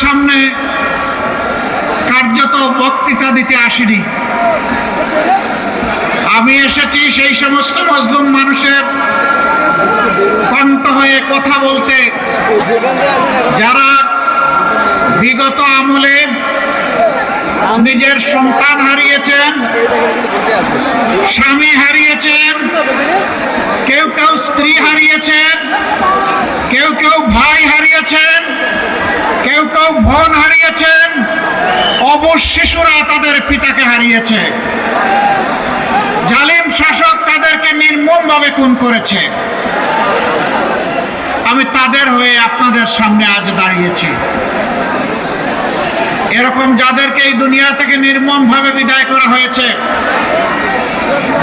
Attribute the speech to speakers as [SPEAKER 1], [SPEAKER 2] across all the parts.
[SPEAKER 1] সামনে কার্যত বক্তৃতা দিতে আসিনি। আমি এসেছি সেই সমস্ত মজলুম মানুষের কণ্ঠ হয়ে কথা বলতে, যারা বিগত আমলে নিজের সন্তান হারিয়েছেন, স্বামী হারিয়েছেন, কেউ কেউ স্ত্রী হারিয়েছেন, কেউ কেউ ভাই হারিয়েছেন, কেউ কেউ বোন হারিয়েছেন, অবশ শিশুরা তাদের পিতাকে হারিয়েছে। জালিম শাসক তাদেরকে নির্মমভাবে খুন করেছে। আমি তাদের হয়ে আপনাদের সামনে আজ দাঁড়িয়েছি। এরকম যাদেরকে এই দুনিয়া থেকে নির্মমভাবে বিদায় করা হয়েছে,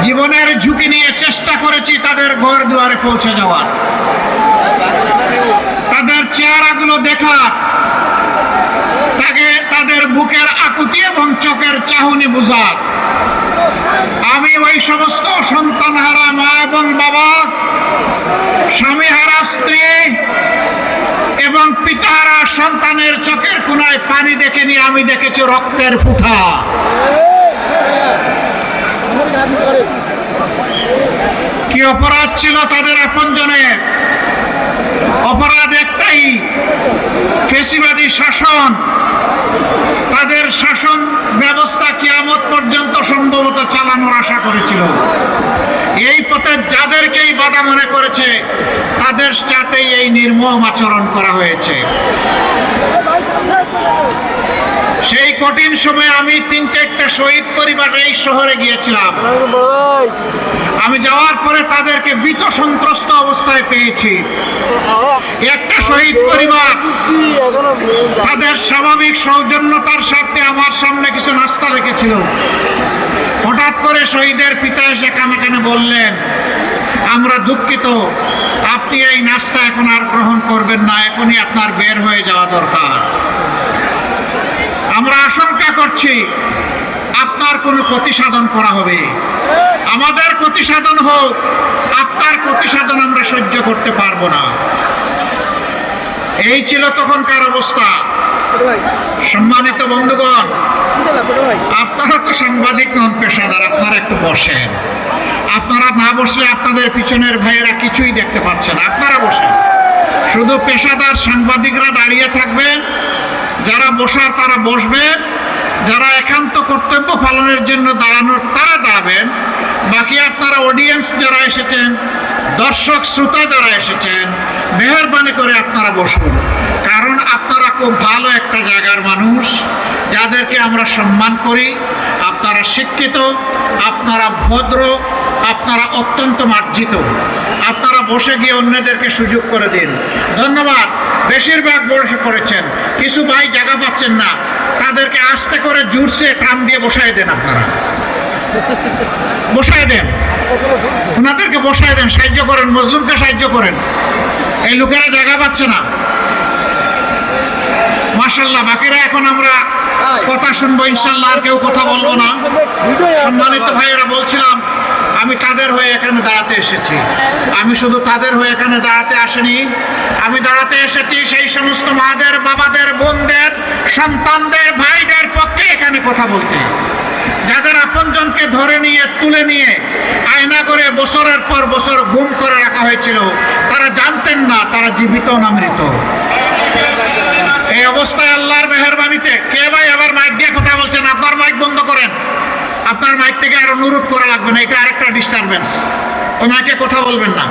[SPEAKER 1] জীবনের ঝুঁকি নিয়ে চেষ্টা করেছি তাদের ঘর দুয়ারে পৌঁছে যাওয়ার, তাদের চেহারাগুলো দেখার, তাদের বুকের আকুতি এবং চোখের চাহনি বুঝার। আমি ওই সমস্ত সন্তানহারা মা এবং বাবা, স্বামীহারা স্ত্রী এবং পিতাহারা সন্তানের চোখের কোনায় পানি দেখে নিয়ে আমি দেখেছি রক্তের ফুটা। কি অপরাধ ছিল তাদের আপনজনের? অপরাধ একটাই, ফ্যাসিবাদী শাসন। তাদের শাসন ব্যবস্থা কিয়ামত পর্যন্ত সম্ভবত চালানোর আশা করেছিল। এই পথে যাদেরকেই বাধা মনে করেছে তাদের সাথেই এই নির্মম আচরণ করা হয়েছে। সেই কঠিন সময়ে আমি 3-4টা শহীদ পরিবার এই শহরে গিয়েছিলাম। আমি যাওয়ার পরে তাদেরকে ভীত সন্ত্রস্ত অবস্থায় পেয়েছি। একটা শহীদ পরিবার তাদের স্বাভাবিক সৌজন্যতার সাথে আমার সামনে কিছু নাস্তা রেখেছিল। হঠাৎ করে শহীদের পিতা এসে কানে কানে বললেন, আমরা দুঃখিত, আপনি এই নাস্তা এখন আর গ্রহণ করবেন না, এখনই আপনার বের হয়ে যাওয়া দরকার। আমরা আশঙ্কা করছি আপনার কোনো ক্ষতি সাধন করা হবে। আমাদের ক্ষতি সাধন হোক, আপনার ক্ষতি সাধন আমরা সহ্য করতে পারবো না। এই ছিল তখনকার অবস্থা। সম্মানিত বন্ধুগণ, আপনারা তো সাংবাদিক নন, পেশাদার, আপনারা একটু বসেন। আপনারা না বসলে আপনাদের পিছনের ভাইয়েরা কিছুই দেখতে পাচ্ছেন। আপনারা বসেন, শুধু পেশাদার সাংবাদিকরা দাঁড়িয়ে থাকবেন, যারা বসার তারা বসবেন, যারা একান্ত কর্তব্য পালনের জন্য দাঁড়ানোর তারা দাঁড়াবেন। বাকি আপনারা অডিয়েন্স যারা এসেছেন, দর্শক শ্রোতা যারা এসেছেন, মেহেরবানি করে আপনারা বসুন। কারণ আপনারা খুব ভালো একটা জায়গার মানুষ, যাদেরকে আমরা সম্মান করি। আপনারা শিক্ষিত, আপনারা ভদ্র, আপনারা অত্যন্ত মার্জিত। আপনারা বসে গিয়ে অন্যদেরকে সুযোগ করে দিন। ধন্যবাদ। বেশিরভাগ বসে পড়েছেন, কিছু ভাই জায়গা পাচ্ছেন না, তাদেরকে আস্তে করে জুড়ছে টান দিয়ে বসায় দেন। আপনারা বসায় দেন, ওনাদেরকে বসায় দেন, সাহায্য করেন, মজলুমকে সাহায্য করেন। এই লোকেরা জায়গা পাচ্ছে না। মাশাআল্লাহ। বাকিরা এখন আমরা কথা শুনবো ইনশাআল্লাহ, আর কেউ কথা বলবো না। সম্মানিত ভাইয়েরা, বলছিলাম আমি তাদের হয়ে এখানে দাঁড়াতে এসেছি। আমি শুধু তাদের হয়ে এখানে দাঁড়াতে আসিনি, আমি দাঁড়াতে এসেছি সেই সমস্ত মাদের, বাবাদের, বোনদের, সন্তানদের, ভাইদের পক্ষে এখানে কথা বলতে, যাদের আপনজনকে ধরে নিয়ে তুলে নিয়ে আয়না করে বছরের পর বছর গুম করে রাখা হয়েছিল। তারা জানতেন না তারা জীবিত না মৃত। এই অবস্থায় আল্লাহর মেহেরবানিতে, কে ভাই আবার মাইক দিয়ে কথা বলছেন? আপনার মাইক বন্ধ করেন। আপনার মাইক থেকে আর অনুরোধ করা লাগবে না, এটা আরেকটা ডিস্টারবেন্স। ওই মাইকে কথা বলবেন না।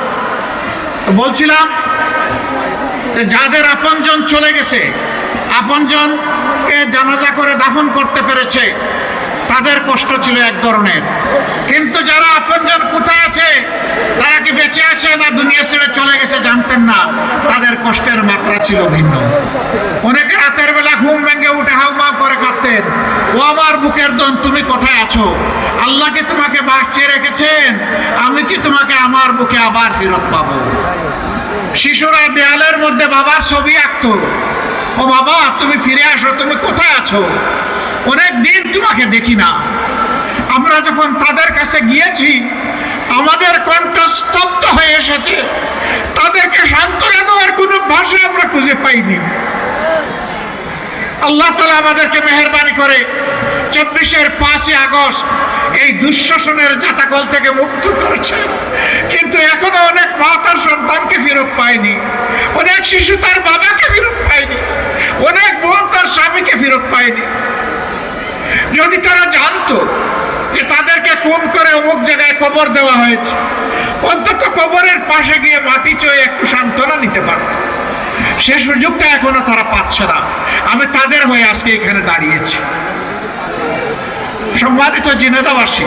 [SPEAKER 1] বলছিলাম যে যাদের আপনজন চলে গেছে, আপনজনকে জানাজা করে দাফন করতে পেরেছে, তাদের কষ্ট ছিল এক ধরনের। কিন্তু যারা আপনজন কোথায় আছে, তারা কি বেঁচে আছে না দুনিয়া ছেড়ে চলে গেছে জানতেন না, তাদের কষ্টের মাত্রা ছিল ভিন্ন। অনেকে রাতের বেলা ঘুম ভেঙে উঠে হাউমাউ করে কাঁদতেন, ও আমার বুকের দন, তুমি কোথায় আছো? আল্লাহ কি তোমাকে বাঁচিয়ে রেখেছেন? আমি কি তোমাকে আমার বুকে আবার ফেরত পাবো? শিশুরা দেয়ালের মধ্যে বাবার ছবি আঁকতো, ও বাবা তুমি ফিরে আসো, তুমি কোথায় আছো? অনেক দিন তোমাকে দেখি না। আমরা যখন তাদের কাছে গিয়েছি, আমাদের কণ্ঠ স্তব্ধ হয়ে এসেছে। তাদেরকে সান্ত্বনা দেওয়ার কোনো ভাষা আমরা খুঁজে পাইনি। আল্লাহ তাআলা আমাদেরকে মেহেরবানি করে 24-এর 5ই আগস্ট এই দুঃশাসনের জাতাকল থেকে মুক্ত করেছে, কিন্তু এখনো অনেক মা তার সন্তানকে ফেরত পায়নি, অনেক শিশু তার বাবাকে ফেরত পায়নি, অনেক বোন তার স্বামীকে ফেরত পায়নি। যদি তারা জানতো যে তাদেরকে খুন করে অমুক জায়গায় কবর দেওয়া হয়েছে, অন্তত কবরের পাশে গিয়ে মাটি চয়ে একটু সান্ত্বনা নিতে পারত। সে সুযোগটা এখনো তারা পাচ্ছে না। আমি তাদের হয়ে আজকে এখানে দাঁড়িয়েছি। সম্মানিত ঝিনাইদহবাসী,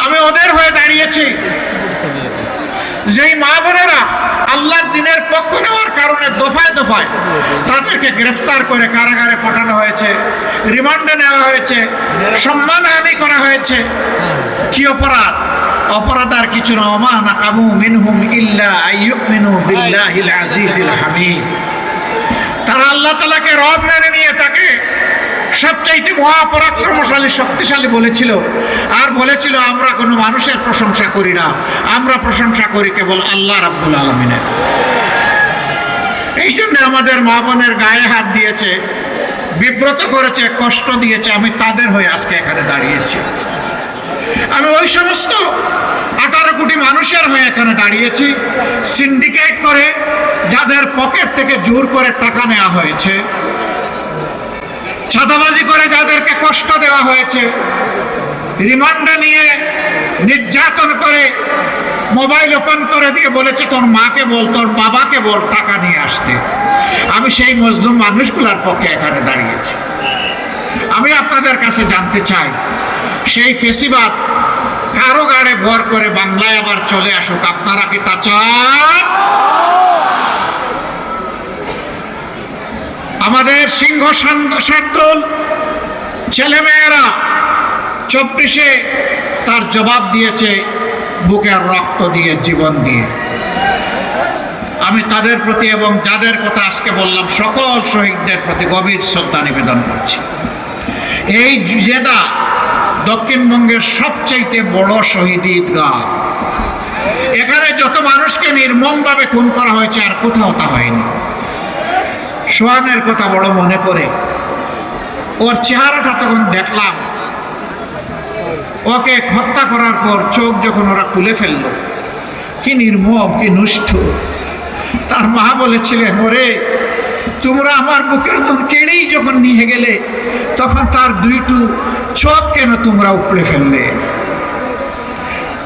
[SPEAKER 1] আমি ওদের হয়ে দাঁড়িয়েছি যেই মা বোনেরা আল্লাহর দ্বীনের পক্ষ নেওয়ার কারণে দফায় দফায় তাদেরকে গ্রেফতার করে কারাগারে পাঠানো হয়েছে, রিমান্ডে নেওয়া হয়েছে, সম্মানহানি করা হয়েছে। কি অপরাধ? অপরাধ আর কিছু না, ওমা নাকামু মিনহুম ইল্লা আইয়ুমিনু বিল্লাহিল আজিজিল হামিদ। তারা আল্লাহ তাআলাকে রব মেনে নিয়ে তাকে সবচাইতে মহাপরাক্রমশালী শক্তিশালী বলেছিল, আর বলেছিল আমরা কোনো মানুষের প্রশংসা করি না, আমরা প্রশংসা করি কেবল আল্লাহ রাব্বুল আলামিনের। এই জন্য আমাদের মা বোনের গায়ে হাত দিয়েছে, বিব্রত করেছে, কষ্ট দিয়েছে। আমি তাদের হয়ে আজকে এখানে দাঁড়িয়েছি। আমি ওই সমস্ত 18 কোটি মানুষের হয়ে এখানে দাঁড়িয়েছি সিন্ডিকেট করে, যাদের পকেট থেকে জোর করে টাকা নেওয়া হয়েছে, চাঁদাবাজি করে যাদেরকে কষ্ট দেওয়া হয়েছে, রিমান্ডে নিয়ে নির্যাতন করে মোবাইল ওপেন করে দিয়ে বলেছে তোর মাকে বল, তোর বাবাকে বল টাকা নিয়ে আসতে। আমি সেই মজলুম মানুষগুলোর পক্ষে এখানে দাঁড়িয়েছি। আমি আপনাদের কাছে জানতে চাই, সেই ফেসিবাদ কারো গাড়ে ভর করে বাংলায় আবার চলে আসুক, আপনারা কি তা চান? আমাদের সিংহ শার্দুল ছেলেমেয়েরা 24-এ তার জবাব দিয়েছে বুকের রক্ত দিয়ে, জীবন দিয়ে। আমি তাদের প্রতি এবং যাদের কথা আজকে বললাম সকল শহীদদের প্রতি গভীর শ্রদ্ধা নিবেদন করছি। এই জেলা দক্ষিণবঙ্গের সবচাইতে বড় শহীদ ঈদগাহ। এখানে যত মানুষকে নির্মমভাবে খুন করা হয়েছে আর কোথাও তা হয়নি। সোহানের কথা বড় মনে পড়ে। ওর চেহারাটা তখন দেখলাম, ওকে হত্যা করার পর চোখ যখন ওরা খুলে ফেললো, কি নির্মম, কি নিষ্ঠুর। তার মা বলেছিলেন, ওরে তোমরা আমার বুকের দুধ কেড়েই যখন নিয়ে গেলে তখন তার দুইটু চোখ কেন তোমরা উপড়ে ফেললে?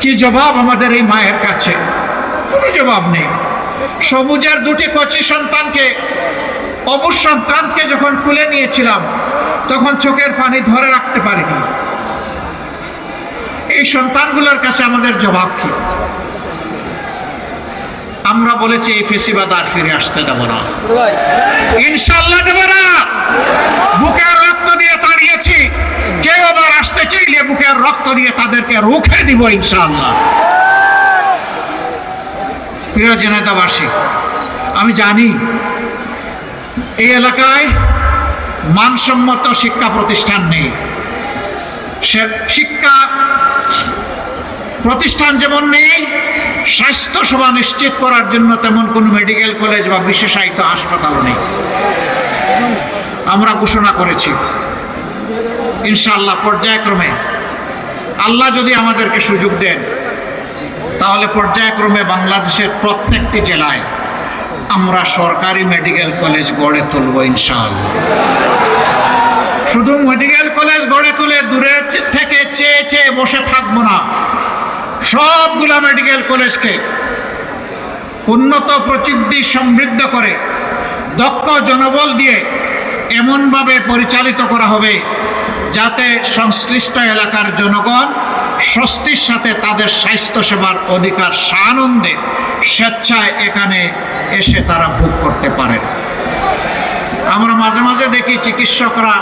[SPEAKER 1] কি জবাব আমাদের এই মায়ের কাছে? কোনো জবাব নেই। সবুজের দুটি কচি সন্তানকে, অবুজ সন্তানকে যখন কুলে নিয়েছিলাম তখন চোখের পানি ধরে রাখতে পারিনি। এই সন্তানগুলোর কাছে আমাদের জবাব কি? আমরা বলেছি এই ফেসিবাদ আর ফিরে আসতে দেব না, ইনশাল্লাহ দেব না। বুকের রক্ত দিয়ে দাঁড়িয়েছি, কেউ আবার আসতে চাইলে বুকের রক্ত দিয়ে তাদেরকে রুখে দিব ইনশাল্লাহ। প্রিয় ঝিনাইদহবাসী, আমি জানি এই এলাকায় মানসম্মত শিক্ষা প্রতিষ্ঠান নেই। শিক্ষা প্রতিষ্ঠান যেমন নেই, স্বাস্থ্যসেবা নিশ্চিত করার জন্য তেমন কোনো মেডিকেল কলেজ বা বিশেষায়িত হাসপাতালও নেই। আমরা ঘোষণা করেছি ইনশাআল্লাহ পর্যায়ক্রমে আল্লাহ যদি আমাদেরকে সুযোগ দেন, তাহলে পর্যায়ক্রমে বাংলাদেশের প্রত্যেকটি জেলায় আমরা সরকারি মেডিকেল কলেজ গড়ে তুলব ইনশাআল্লাহ। শুধু মেডিকেল কলেজ গড়ে তুলে দূরে থেকে চেয়ে চেয়ে বসে থাকবো না। সবগুলা মেডিকেল কলেজকে উন্নত প্রযুক্তি সমৃদ্ধ করে দক্ষ জনবল দিয়ে এমনভাবে পরিচালিত করা হবে যাতে সংশ্লিষ্ট এলাকার জনগণ স্বস্তির সাথে তাদের স্বাস্থ্যসেবার অধিকার সানন্দে স্বেচ্ছায় এখানে এসে তারা ভোগ করতে পারে। আমরা মাঝে মাঝে দেখি চিকিৎসকরা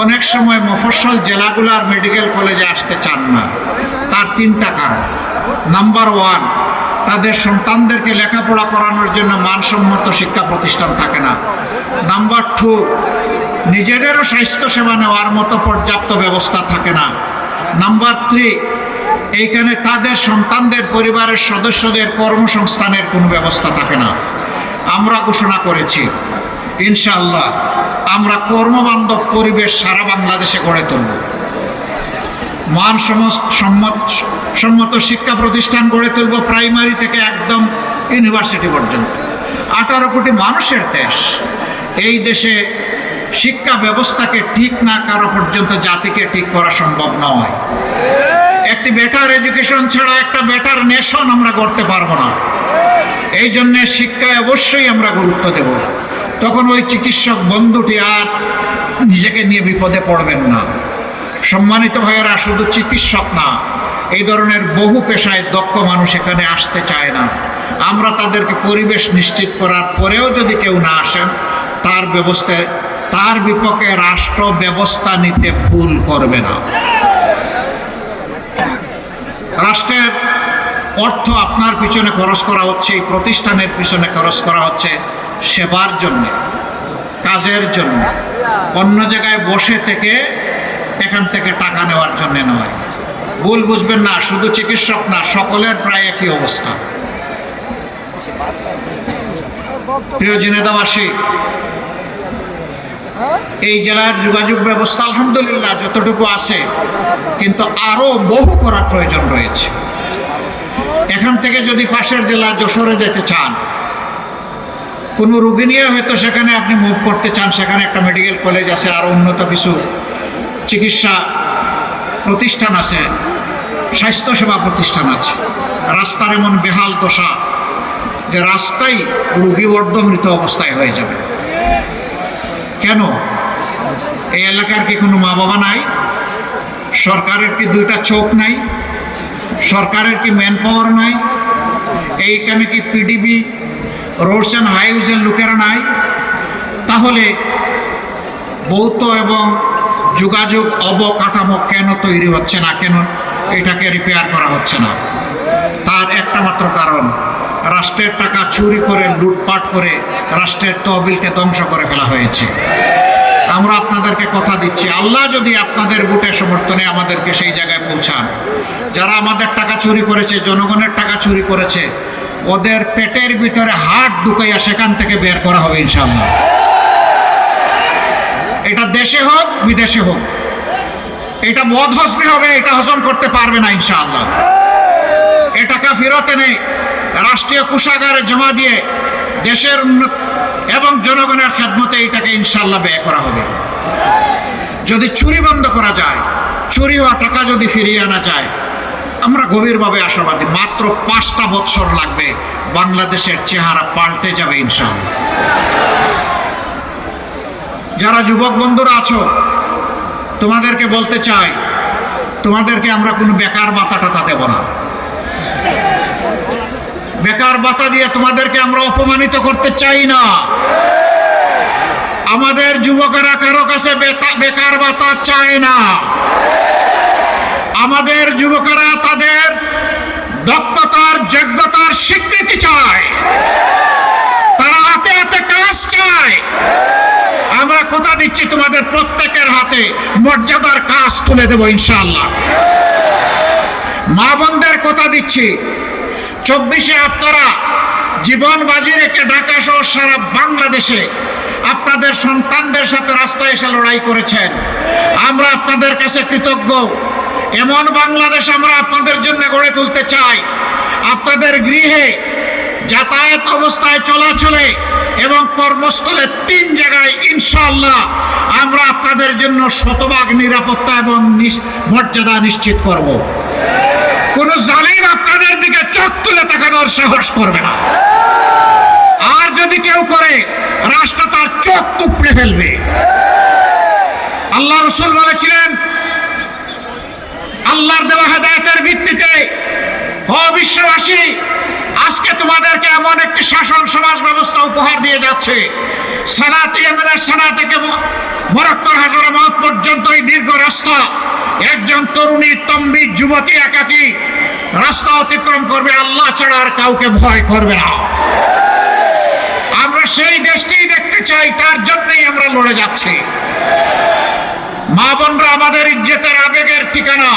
[SPEAKER 1] অনেক সময় মফস্বল জেলাগুলার মেডিকেল কলেজে আসতে চান না। তার 3টা কারণ। নাম্বার 1, তাদের সন্তানদেরকে লেখাপড়া করানোর জন্য মানসম্মত শিক্ষা প্রতিষ্ঠান থাকে না। নাম্বার 2, নিজেদেরও স্বাস্থ্যসেবা নেওয়ার মতো পর্যাপ্ত ব্যবস্থা থাকে না। নাম্বার 3, এইখানে তাদের সন্তানদের পরিবারের সদস্যদের কর্মসংস্থানের কোনো ব্যবস্থা থাকে না। আমরা ঘোষণা করেছি ইনশাআল্লাহ আমরা কর্মবান্ধব পরিবেশ সারা বাংলাদেশে গড়ে তুলব। সম্মত শিক্ষা প্রতিষ্ঠান গড়ে তুলব, প্রাইমারি থেকে একদম ইউনিভার্সিটি পর্যন্ত। 18 কোটি মানুষের দেশ। এই দেশে শিক্ষা ব্যবস্থাকে ঠিক না করা পর্যন্ত জাতিকে ঠিক করা সম্ভব নয়। একটি বেটার এডুকেশন ছাড়া একটা বেটার নেশন আমরা গড়তে পারবো না। এই জন্য শিক্ষায় অবশ্যই আমরা গুরুত্ব দেব। তখন ওই চিকিৎসক বন্ধুটি আর নিজেকে নিয়ে বিপদে পড়বেন না। সম্মানিত ভাইয়েরা, শুধু চিকিৎসক না, এই ধরনের বহু পেশায় দক্ষ মানুষ এখানে আসতে চায় না। আমরা তাদেরকে পরিবেশ নিশ্চিত করার পরেও যদি কেউ না আসেন, তার বিপক্ষে রাষ্ট্র ব্যবস্থা নিতে ভুল করবে না। রাষ্ট্রের অর্থ আপনার পিছনে খরচ করা হচ্ছে, এই প্রতিষ্ঠানের পিছনে খরচ করা হচ্ছে সেবার জন্য, কাজের জন্য। অন্য জায়গায় বসে থেকে এখান থেকে টাকা নেওয়ার জন্য নয়। ভুল বুঝবেন না, শুধু চিকিৎসক না, সকলের প্রায় একই অবস্থা। প্রিয় ঝিনাইদহবাসী, এই জেলার যোগাযোগ ব্যবস্থা আলহামদুলিল্লাহ যতটুকু আছে, কিন্তু আরো বহু করার প্রয়োজন রয়েছে। এখান থেকে যদি পাশের জেলা যশোরে যেতে চান, কোনো রোগী নিয়ে হয়তো সেখানে আপনি মুভ করতে চান, সেখানে একটা মেডিকেল কলেজ আছে, আরো উন্নত কিছু চিকিৎসা প্রতিষ্ঠান আছে, স্বাস্থ্যসেবা প্রতিষ্ঠান আছে। রাস্তার এমন বেহাল দশা যে রাস্তায় রোগী অর্ধমৃত অবস্থায় হয়ে যাবে। কেন? এই এলাকার কি কোনো মা বাবা নাই? সরকারের কি 2টা চোখ নাই? সরকারের কি ম্যান পাওয়ার নাই? এইখানে কি পিডিবি, রোডস অ্যান্ড হাইওয়েজের লোকেরা নাই? তাহলে ভৌত এবং যোগাযোগ অবকাঠামো কেন তৈরি হচ্ছে না, কেন এটাকে রিপেয়ার করা হচ্ছে না? তার একটা মাত্র কারণ, রাষ্ট্রের টাকা চুরি করে, লুটপাট করে রাষ্ট্রের তহবিলকে ধ্বংস করে ফেলা হয়েছে। আমরা আপনাদেরকে কথা দিচ্ছি, আল্লাহ যদি আপনাদের ভোটের সমর্থনে আমাদেরকে সেই জায়গায় পৌঁছান, যারা আমাদের টাকা চুরি করেছে, জনগণের টাকা চুরি করেছে, ওদের পেটের ভিতরে হাত ঢুকাইয়া সেখান থেকে বের করা হবে ইনশাআল্লাহ। এটা দেশে হোক বিদেশে হোক, এটা বদহজমি হবে, এটা হজম করতে পারবে না ইনশাআল্লাহ। এ টাকা ফেরত এনে রাষ্ট্রীয় কোষাগারে জমা দিয়ে দেশের উন্নত এবং জনগণের খেদমতে এটাকে ইনশাআল্লাহ ব্যয় করা হবে। যদি চুরি বন্ধ করা যায়, চুরি হওয়া টাকা যদি ফিরিয়ে আনা যায়, আমরা গভীরভাবে আশাবাদী মাত্র 5টা বছর লাগবে, বাংলাদেশের চেহারা পাল্টে যাবে ইনশাআল্লাহ। যারা যুবক বন্ধুরা আছো, তোমাদেরকে বলতে চাই, তোমাদেরকে আমরা কোনো বেকার ভাতা টাতা দেব না। বেকার ভাতা দিয়ে তোমাদেরকে আমরা অপমানিত করতে চাই না। আমাদের যুবকেরা কারো কাছে বেকার ভাতা চায় না। আমাদের যুবকেরা তাদের দক্ষতার, যোগ্যতার স্বীকৃতি চায়, তারা হাতে হাতে কাজ চায়। আমরা কথা দিচ্ছি, তোমাদের প্রত্যেকের হাতে মর্যাদার কাজ তুলে দেব ইনশাআল্লাহ। মা বোনদের কথা দিচ্ছি, 24-এ আপনারা জীবন বাজি রেখে ঢাকা সহ সারা বাংলাদেশে আপনাদের সন্তানদের সাথে রাস্তায় এসে লড়াই করেছেন। আমরা আপনাদের কাছে কৃতজ্ঞ। এমন বাংলাদেশ আমরা আপনাদের জন্য গড়ে তুলতে চাই, আপনাদের গৃহে, যাতায়াত অবস্থায়, চলাচলে এবং কর্মস্থলে 3 জায়গায় ইনশাআল্লাহ আমরা আপনাদের জন্য শতভাগ নিরাপত্তা এবং মর্যাদা নিশ্চিত করব। কোন জালিম আপনাদের দিকে চোখ তুলে তাকানোর সাহস করবে না। আর যদি কেউ করে, রাষ্ট্র তার চোখ উপড়ে ফেলবে। আল্লাহ রাসূল বলেছিলেন, আল্লাহর দেওয়া হেদায়েতের ভিত্তিতে ও বিশ্ববাসী, আজকে তোমাদেরকে এমন একটি শাসন সমাজ ব্যবস্থা উপহার দিয়ে যাচ্ছে, সানাত ইয়েমেনের সানা থেকে মরক্কোর হাজারাবাদ পর্যন্ত এই দীর্ঘ রাস্তা একজন তরুণী, তম্বি, যুবতী একাকী রাস্তা অতিক্রম করবে, আল্লাহ ছাড়া আর কাউকে ভয় করবে না। আমরা সেই দেশটিই দেখতে চাই, তার জন্যই আমরা লড়ে যাচ্ছি। মা বোনরা আমাদের ইজ্জতের, আবেগের ঠিকানা।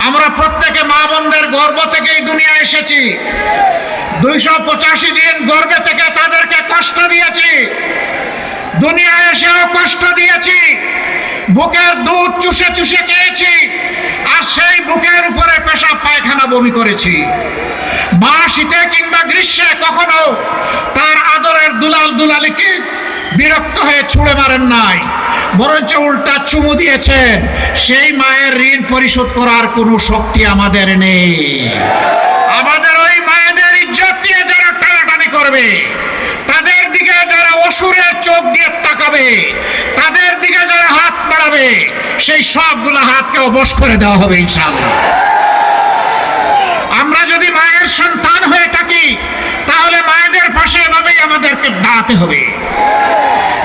[SPEAKER 1] আমরা প্রত্যেকে মা বোনদের গর্ভ থেকে এই দুনিয়ায় এসেছি। 285 দিন গর্ভে থেকে তাদেরকে কষ্ট দিয়েছি। দুনিয়ায় এসেও কষ্ট দিয়েছি, বুকের দুধ চুষে চুষে খেয়েছি, আর সেই বুকের উপরে পেশাব পায়খানা বমি করেছি। মা শীতে কিংবা গ্রীষ্মে কখনো তার আদরের দুলাল দুলালিকে বিরক্ত হয়ে ছুঁড়ে মারেন নাই, বরঞ্চ উল্টা চুমু দিয়েছেন। সেই মায়ের ঋণ পরিশোধ করার কোনো শক্তি আমাদের নেই। আমাদের ওই মায়েদের ইজ্জত দিয়ে যারা টানাটানি করবে, তাদের দিকে যারা অসুরের চোখ দিয়ে তাকাবে, তাদের দিকে যারা হাত বাড়াবে, সেই সবগুলো হাতকে অবশ করে দেওয়া হবে ইনশাআল্লাহ। আমরা যদি মায়ের সন্তান হয়ে থাকি, তাহলে মায়েদের পাশে এভাবেই আমাদেরকে দাঁড়াতে হবে।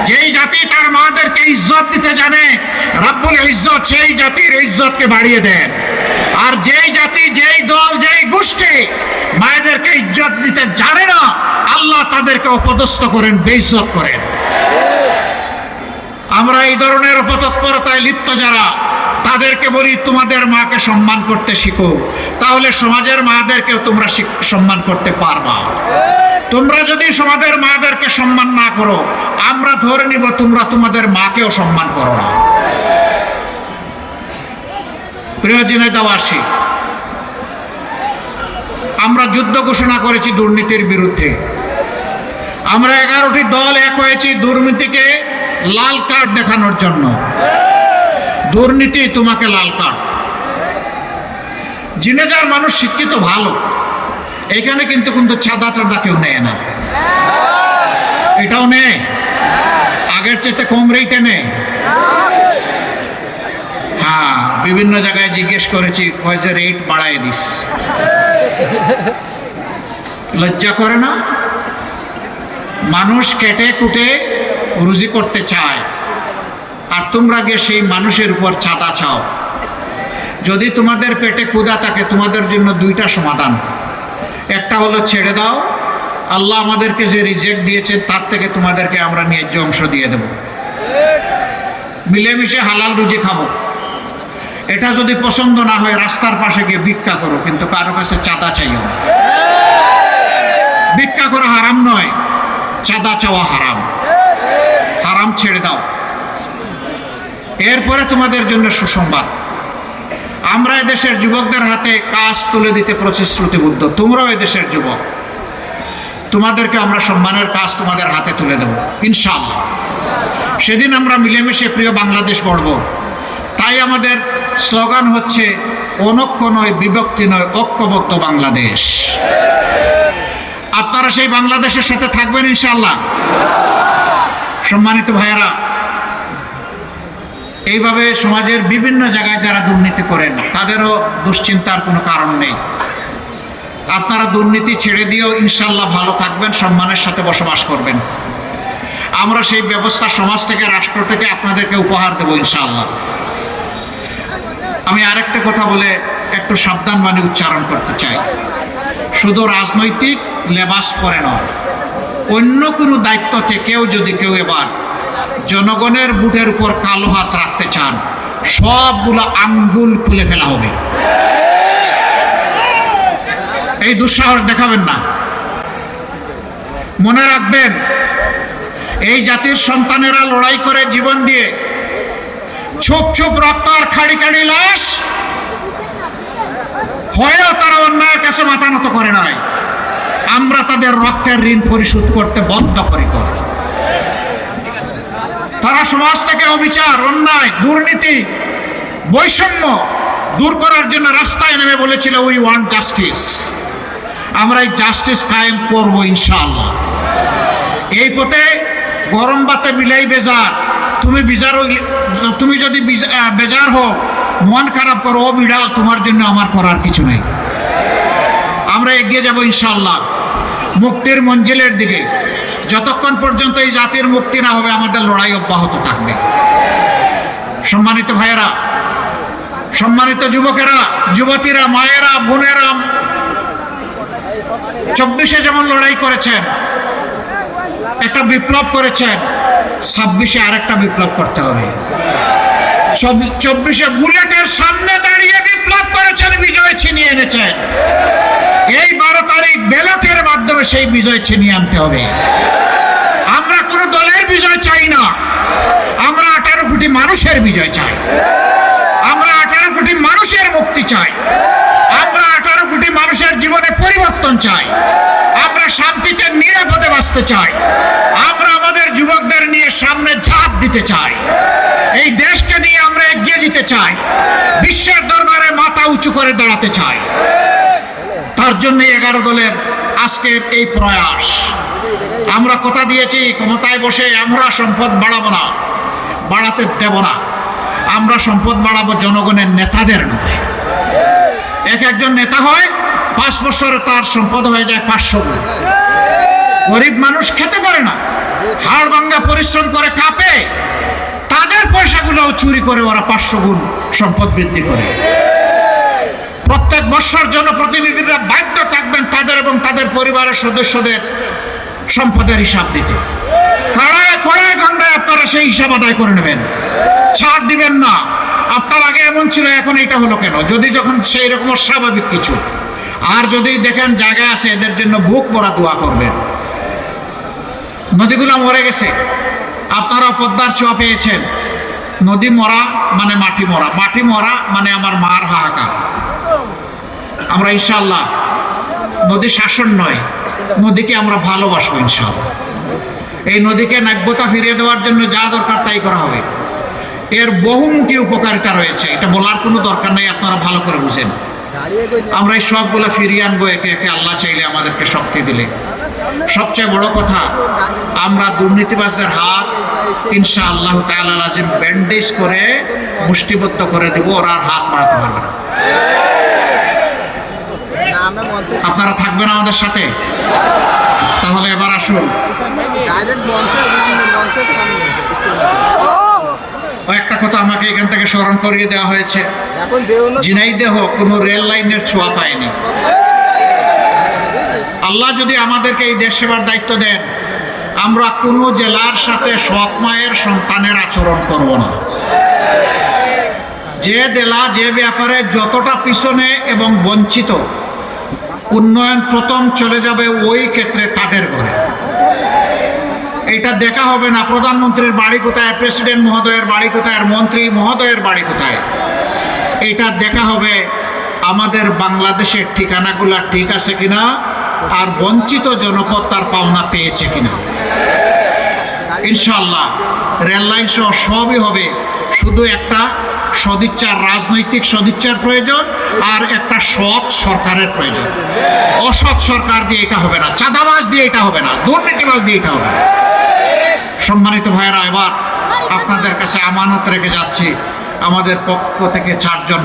[SPEAKER 1] যেই জাতি তার মাদেরকে ইজ্জত দিতে জানে, রব্বুল ইজ্জত সেই জাতির ইজ্জতকে বাড়িয়ে দেন। আর যেই জাতি, যেই দল, যেই গোষ্ঠী মায়েদেরকে ইজ্জত দিতে জানে না, আল্লাহ তাদেরকে অপদস্থ করেন, বেইজ্জত করেন। আমরা এই ধরনের অপতৎপরতায় লিপ্ত যারা, তাদেরকে বলি তোমাদের মাকে সম্মান করতে শিখো, তাহলে সমাজের মাদেরকেও তোমরা সম্মান করতে পারবা। তোমরা যদি সমাজের মাদেরকে সম্মান না করো, আমরা ধরে নিব তোমরা তোমাদের মাকেও সম্মান করো না। প্রিয় ঝিনাইদহবাসী, আমরা যুদ্ধ ঘোষণা করেছি দুর্নীতির বিরুদ্ধে। আমরা 11টি দল এক হয়েছি দুর্নীতিকে লাল কার্ড দেখানোর জন্য। দুর্নীতি তোমাকে লাল কার্ড। ঝিনাইদহের মানুষ শিক্ষিত ভালো, এখানে কিন্তু চাঁদা কেউ নেয় না। এটাও নেয়, আগের চেয়ে কম রেটে নেয়। হ্যাঁ, বিভিন্ন জায়গায় জিজ্ঞেস করেছি, কয় যে রেট বাড়ায় দিস। লজ্জা করে না? মানুষ কেটে কুটে রুজি করতে চায়, আর তোমরা গিয়ে সেই মানুষের উপর চাঁদা চাও। যদি তোমাদের পেটে ক্ষুধা থাকে, তোমাদের জন্য দুইটা সমাধান। একটা হলো ছেড়ে দাও, আল্লাহ আমাদেরকে যে রিজেক্ট দিয়েছেন তার থেকে তোমাদেরকে আমরা ন্যায্য অংশ দিয়ে দেব, মিলেমিশে হালাল রুজি খাবো। এটা যদি পছন্দ না হয়, রাস্তার পাশে গিয়ে ভিক্ষা করো, কিন্তু কারো কাছে চাঁদা চাইও না। ভিক্ষা করা হারাম নয়, চাঁদা চাওয়া হারাম। হারাম ছেড়ে দাও। এরপরে তোমাদের জন্য সুসংবাদ, আমরা এদেশের যুবকদের হাতে কাজ তুলে দিতে প্রতিশ্রুতিবদ্ধ। তোমরাও এদেশের যুবক, তোমাদেরকে আমরা সম্মানের কাজ তোমাদের হাতে তুলে দেব ইনশাআল্লাহ। সেদিন আমরা মিলেমিশে প্রিয় বাংলাদেশ গড়ব। তাই আমাদের স্লোগান হচ্ছে, অনৈক্য নয়, বিভক্তি নয়, ঐক্যবদ্ধ বাংলাদেশ। আপনারা সেই বাংলাদেশের সাথে থাকবেন ইনশাআল্লাহ। সম্মানিত ভাইয়েরা, এইভাবে সমাজের বিভিন্ন জায়গায় যারা দুর্নীতি করেন, তাদেরও দুশ্চিন্তার কোনো কারণ নেই। আপনারা দুর্নীতি ছেড়ে দিয়েও ইনশাআল্লাহ ভালো থাকবেন, সম্মানের সাথে বসবাস করবেন। আমরা সেই ব্যবস্থা সমাজ থেকে, রাষ্ট্র থেকে আপনাদেরকে উপহার দেব ইনশাআল্লাহ। আমি আরেকটা কথা বলে একটু সাবধান বাণী উচ্চারণ করতে চাই। শুধু রাজনৈতিক লেবাস পরে নয়, অন্য কোনো দায়িত্ব থেকেও যদি কেউ এবার জনগণের বুটের উপর কালো হাত রাখতে চান, সবগুলো আঙ্গুল খুলে ফেলা হবে। এই দুঃসাহস দেখাবেন না। মনে রাখবেন, এই জাতির সন্তানেরা লড়াই করে জীবন দিয়ে, ছোপ ছোপ রক্ত আর খাড়ি খাড়ি লাশ হয়েও তারা অন্যায়ের কাছে মাথা নত করে নাই। আমরা তাদের রক্তের ঋণ পরিশোধ করতে বদ্ধপরিকর। তারা সমাজ থেকে অবিচার, অন্যায়, দুর্নীতি, বৈষম্য দূর করার জন্য রাস্তায় নেমে বলেছিল, উই ওয়ান্ট জাস্টিস। আমরা এই জাস্টিস কায়েম করব ইনশাআল্লাহ। এই পথে গরম বাতে বিলাই বেজার। তুমি যদি বেজার হো, মন খারাপ করো, ও বিড়াল, তোমার জন্য আমার করার কিছু নেই। আমরা এগিয়ে যাব ইনশাআল্লাহ মুক্তির মঞ্জিলের দিকে। যতক্ষণ পর্যন্ত এই জাতির মুক্তি না হবে, আমাদের লড়াই অব্যাহত থাকবে। সম্মানিত ভাইয়েরা, সম্মানিত যুবকেরা, যুবতীরা, মায়েরা, বোনেরা, 24-এ যেমন লড়াই করেছেন, একটা বিপ্লব করেছেন, 26-এ আরেকটা বিপ্লব করতে হবে। 24-এ বুলেটের সামনে দাঁড়িয়ে বিপ্লব করেছেন, বিজয় ছিনিয়ে এনেছেন। এই 12 তারিখ ব্যালটের মাধ্যমে সেই বিজয় ছিনিয়ে আনতে হবে। আমরা কোনো দলের বিজয় চাই না, পরিবর্তন চাই, আমরা শান্তিতে নিরাপদে বাঁচতে চাই, আমরা আমাদের যুবকদের নিয়ে সামনে ঝাঁপ দিতে চাই, এই দেশকে নিয়ে আমরা এগিয়ে যেতে চাই, বিশ্বের দরবারে মাথা উঁচু করে দাঁড়াতে চাই। তার জন্য 11 দলের আজকের এই প্রয়াস। আমরা কথা দিয়েছি ক্ষমতায় বসে আমরা সম্পদ বাড়াবো না, বাড়াতে দেব না। আমরা সম্পদ বাড়াবো জনগণের নেতাদের নয়। একজন নেতা হয় 5 বছরে তার সম্পদ হয়ে যায় 500 গুণ। গরিব মানুষ খেতে পারে না, হাড় ভাঙ্গা পরিশ্রম করে কাঁপে, তাদের পয়সাগুলোও চুরি করে ওরা 500 গুণ সম্পদ বৃদ্ধি করে। প্রত্যেক বছর জনপ্রতিনিধিরা বাধ্য থাকবেন তাদের এবং তাদের পরিবারের সদস্যদের সম্পদের হিসাব দিতে। কড়ায় গন্ডায় আপনারা সেই হিসাব আদায় করে নেবেন, ছাড় দিবেন না। আপনার আগে এমন ছিল, এখন এটা হলো কেন? যদি যখন সেই রকম স্বাভাবিক কিছু, আর যদি দেখেন জায়গা আছে, এদের জন্য বুক ভরা দোয়া করবেন। নদীগুলো মরে গেছে, আপনারা পদ্মার চোয়া পেয়েছেন। নদী মরা মানে মাটি মরা, মাটি মরা মানে আমার মার হাহাকার। আমরা ইনশাআল্লাহ, নদী শাসন নয়, নদীকে আমরা ভালোবাসবো ইনশাআল্লাহ। এই নদীকে নাব্যতা ফিরিয়ে দেওয়ার জন্য যা দরকার তাই করা হবে। এর বহুমুখী উপকারিতা রয়েছে, এটা বলার কোনো দরকার নেই, আপনারা ভালো করে বুঝেন। আমরা এই সবগুলো ফিরিয়ে আনবো একে একে, আল্লাহ চাইলে, আমাদেরকে শক্তি দিলে। সবচেয়ে বড় কথা, আমরা দুর্নীতিবাজদের হাত ইনশাআল্লাহ তাআলা লাজিম ব্যান্ডেজ করে মুষ্টিবদ্ধ করে দেব, ওরা আর হাত বাড়াতে পারবে না। আপনারা থাকবেন আমাদের সাথে? তাহলে এবার আসুন, একটা কথা আমাকে এখান থেকে স্মরণ করিয়ে দেওয়া হয়েছে। ঝিনাইদহ কোনো রেল লাইনের ছোঁয়া পায়নি। আল্লাহ যদি আমাদেরকে এই দেশ সেবার দায়িত্ব দেন, আমরা কোনো জেলার সাথে সৎ মায়ের সন্তানের আচরণ করব না। যে জেলা যে ব্যাপারে যতটা পিছনে এবং বঞ্চিত, উন্নয়ন প্রথম চলে যাবে ওই ক্ষেত্রে তাদের ঘরে। এটা দেখা হবে না প্রধানমন্ত্রীর বাড়ি কোথায়, প্রেসিডেন্ট মহোদয়ের বাড়ি কোথায়, আর মন্ত্রী মহোদয়ের বাড়ি কোথায়। এটা দেখা হবে আমাদের বাংলাদেশের ঠিকানাগুলা ঠিক আছে কিনা, আর বঞ্চিত জনপদ তার পাওনা পেয়েছে কিনা। ইনশাআল্লাহ রেল লাইন সহ সবই হবে, শুধু একটা সদিচ্ছার, রাজনৈতিক সদিচ্ছার প্রয়োজন, আর একটা সৎ সরকারের প্রয়োজন। অসৎ সরকার দিয়ে এটা হবে না, চাঁদাবাজ দিয়ে এটা হবে না, দুর্নীতিবাজ দিয়ে এটা হবে না। সম্মানিত ভাইয়েরা, এবার আপনাদের কাছে আমানত রেখে যাচ্ছি, আমাদের পক্ষ থেকে 4 জন